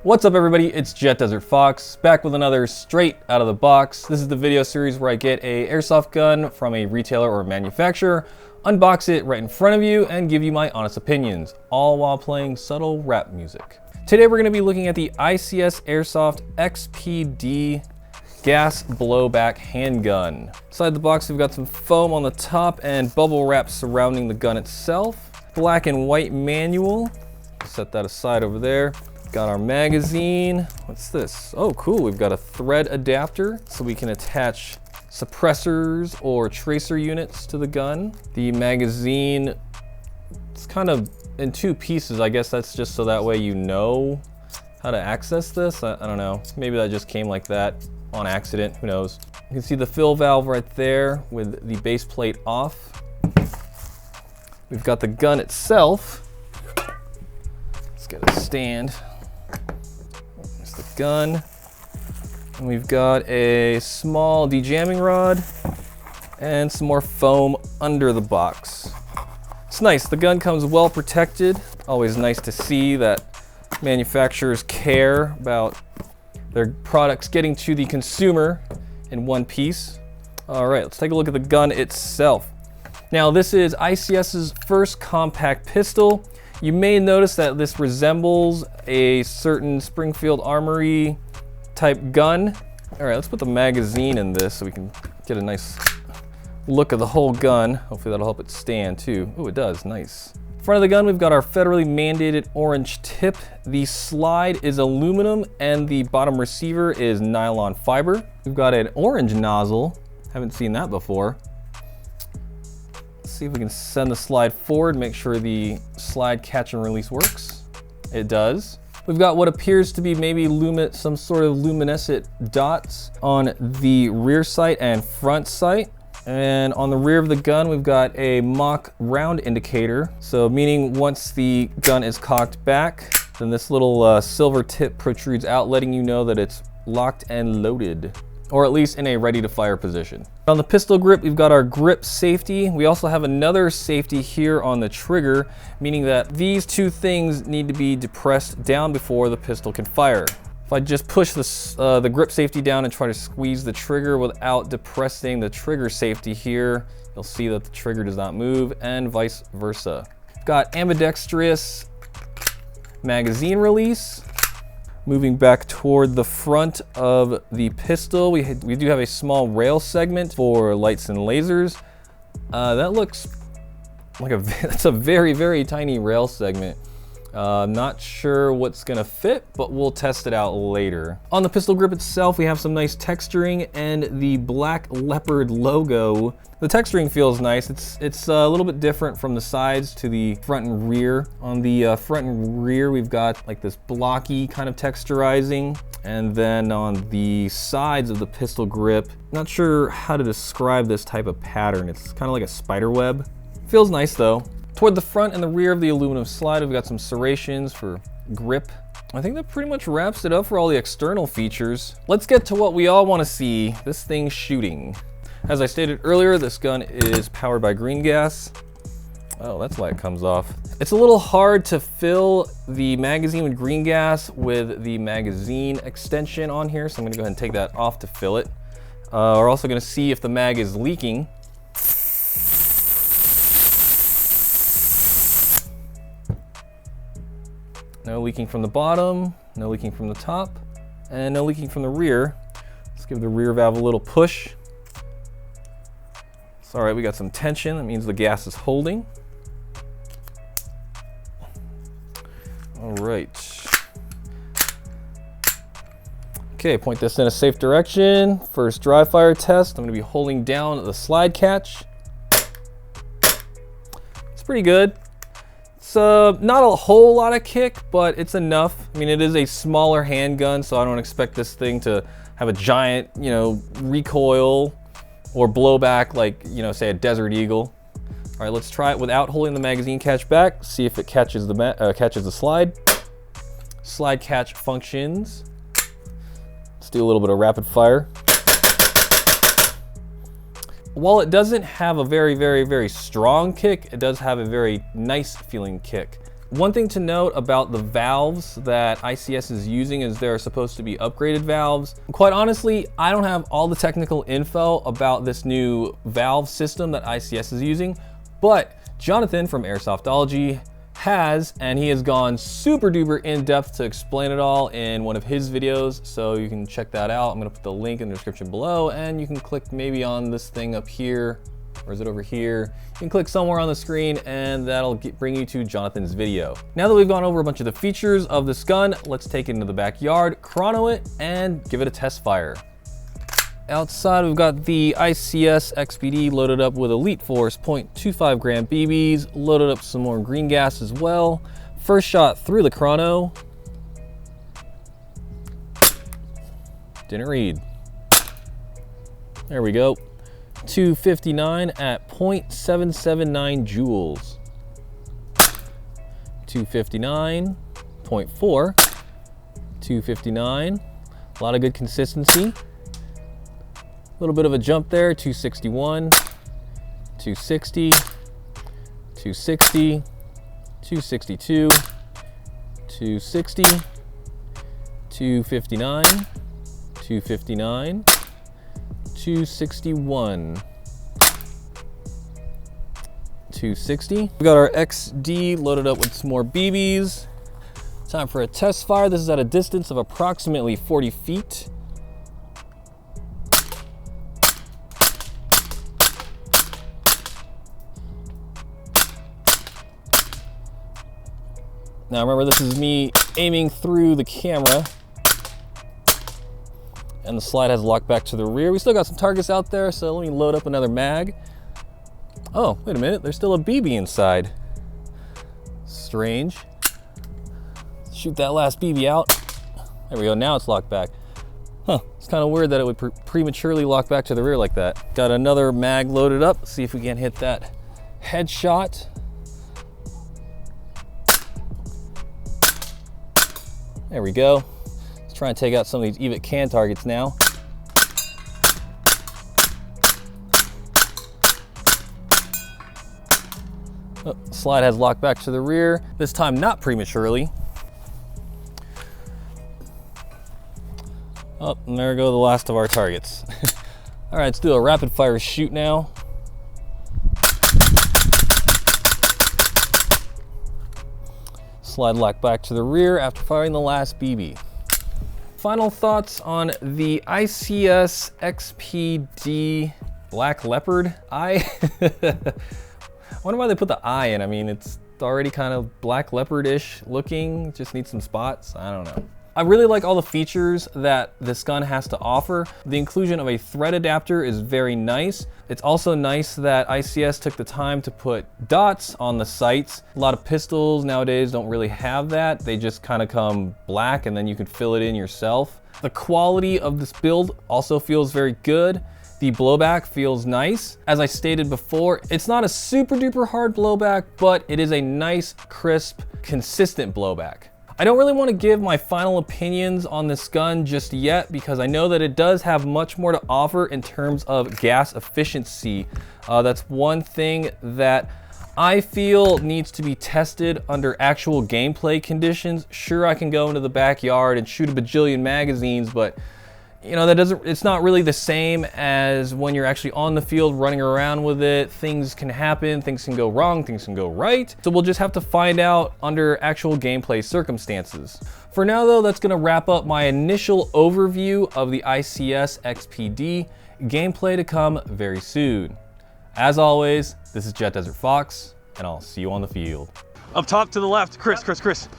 What's up everybody, it's Jet Desert Fox, back with another straight out of the box. This is the video series where I get a airsoft gun from a retailer or manufacturer, unbox it right in front of you, and give you my honest opinions, all while playing subtle rap music. Today we're going to be looking at the ICS Airsoft XPD gas blowback handgun. Inside the box we've got some foam on the top and bubble wrap surrounding the gun itself. Black and white manual, set that aside over there. Got our magazine. What's this? Oh, cool. We've got a thread adapter so we can attach suppressors or tracer units to the gun. The magazine, it's kind of in two pieces. I guess that's just so that way you know how to access this. I don't know. Maybe that just came like that on accident. Who knows? You can see the fill valve right there with the base plate off. We've got the gun itself. Let's get a stand. The gun, and we've got a small dejamming rod and some more foam under the box. It's nice, the gun comes well protected. Always nice to see that manufacturers care about their products getting to the consumer in one piece. All right, let's take a look at the gun itself. Now this is ICS's first compact pistol. You may notice that this resembles a certain Springfield Armory type gun. All right, let's put the magazine in this so we can get a nice look of the whole gun. Hopefully that'll help it stand too. Oh, it does, nice. Front of the gun, we've got our federally mandated orange tip. The slide is aluminum and the bottom receiver is nylon fiber. We've got an orange nozzle. Haven't seen that before. See if we can send the slide forward, make sure the slide catch and release works. It does. We've got what appears to be maybe some sort of luminescent dots on the rear sight and front sight. And on the rear of the gun, we've got a mock round indicator. So meaning once the gun is cocked back, then this little silver tip protrudes out, letting you know that it's locked and loaded, or at least in a ready to fire position. On the pistol grip, we've got our grip safety. We also have another safety here on the trigger, meaning that these two things need to be depressed down before the pistol can fire. If I just push the grip safety down and try to squeeze the trigger without depressing the trigger safety here, you'll see that the trigger does not move, and vice versa. We've got ambidextrous magazine release. Moving back toward the front of the pistol, we do have a small rail segment for lights and lasers. That looks like that's a very, very tiny rail segment. Not sure what's gonna fit, but we'll test it out later. On the pistol grip itself, we have some nice texturing and the Black Leopard logo. The texturing feels nice. It's a little bit different from the sides to the front and rear. On the front and rear, we've got like this blocky kind of texturizing. And then on the sides of the pistol grip, not sure how to describe this type of pattern. It's kind of like a spider web. Feels nice though. Toward the front and the rear of the aluminum slide, we've got some serrations for grip. I think that pretty much wraps it up for all the external features. Let's get to what we all want to see, this thing shooting. As I stated earlier, this gun is powered by green gas. Oh, that's why it comes off. It's a little hard to fill the magazine with green gas with the magazine extension on here, so I'm gonna go ahead and take that off to fill it. We're also gonna see if the mag is leaking. No leaking from the bottom, no leaking from the top, and no leaking from the rear. Let's give the rear valve a little push. It's all right, we got some tension. That means the gas is holding. All right. Okay, point this in a safe direction. First dry fire test. I'm gonna be holding down the slide catch. It's pretty good. It's not a whole lot of kick, but it's enough. I mean, it is a smaller handgun, so I don't expect this thing to have a giant, recoil or blowback like, say a Desert Eagle. All right, let's try it without holding the magazine catch back. See if it catches the slide. Slide catch functions. Let's do a little bit of rapid fire. While it doesn't have a very, very, very strong kick, it does have a very nice feeling kick. One thing to note about the valves that ICS is using is they're supposed to be upgraded valves. Quite honestly, I don't have all the technical info about this new valve system that ICS is using, but Jonathan from Airsoftology has, and he has gone super duper in depth to explain it all in one of his videos, so you can check that out. I'm gonna put the link in the description below, and you can click maybe on this thing up here, or is it over here? You can click somewhere on the screen and that'll bring you to Jonathan's video. Now that we've gone over a bunch of the features of this gun, let's take it into the backyard, chrono it, and give it a test fire. Outside, we've got the ICS XPD loaded up with Elite Force 0.25 gram BBs, loaded up some more green gas as well. First shot through the chrono. Didn't read. There we go. 259 at 0.779 joules. 259.4. 259. A lot of good consistency. A little bit of a jump there, 261, 260, 260, 262, 260, 259, 259, 261, 260. We got our XD loaded up with some more BBs. Time for a test fire. This is at a distance of approximately 40 feet. Now remember, this is me aiming through the camera, and the slide has locked back to the rear. We still got some targets out there, so let me load up another mag. Oh, wait a minute, there's still a BB inside. Strange. Shoot that last BB out. There we go, now it's locked back. Huh, it's kind of weird that it would prematurely lock back to the rear like that. Got another mag loaded up. See if we can hit that headshot. There we go. Let's try and take out some of these EVIC can targets now. Oh, slide has locked back to the rear, this time not prematurely. Oh, and there go the last of our targets. All right, let's do a rapid fire shoot now. Slide lock back to the rear after firing the last BB. Final thoughts on the ICS XPD Black Leopard. I wonder why they put the I in. I mean, it's already kind of Black Leopard-ish looking, just needs some spots. I don't know. I really like all the features that this gun has to offer. The inclusion of a thread adapter is very nice. It's also nice that ICS took the time to put dots on the sights. A lot of pistols nowadays don't really have that. They just kind of come black and then you can fill it in yourself. The quality of this build also feels very good. The blowback feels nice. As I stated before, it's not a super duper hard blowback, but it is a nice, crisp, consistent blowback. I don't really want to give my final opinions on this gun just yet because I know that it does have much more to offer in terms of gas efficiency. That's one thing that I feel needs to be tested under actual gameplay conditions. Sure, I can go into the backyard and shoot a bajillion magazines, but you know, it's not really the same as when you're actually on the field running around with it. Things can happen, things can go wrong, things can go right. So we'll just have to find out under actual gameplay circumstances. For now though, that's gonna wrap up my initial overview of the ICS XPD. Gameplay to come very soon. As always, this is Jet Desert Fox, and I'll see you on the field. Up top to the left, Chris.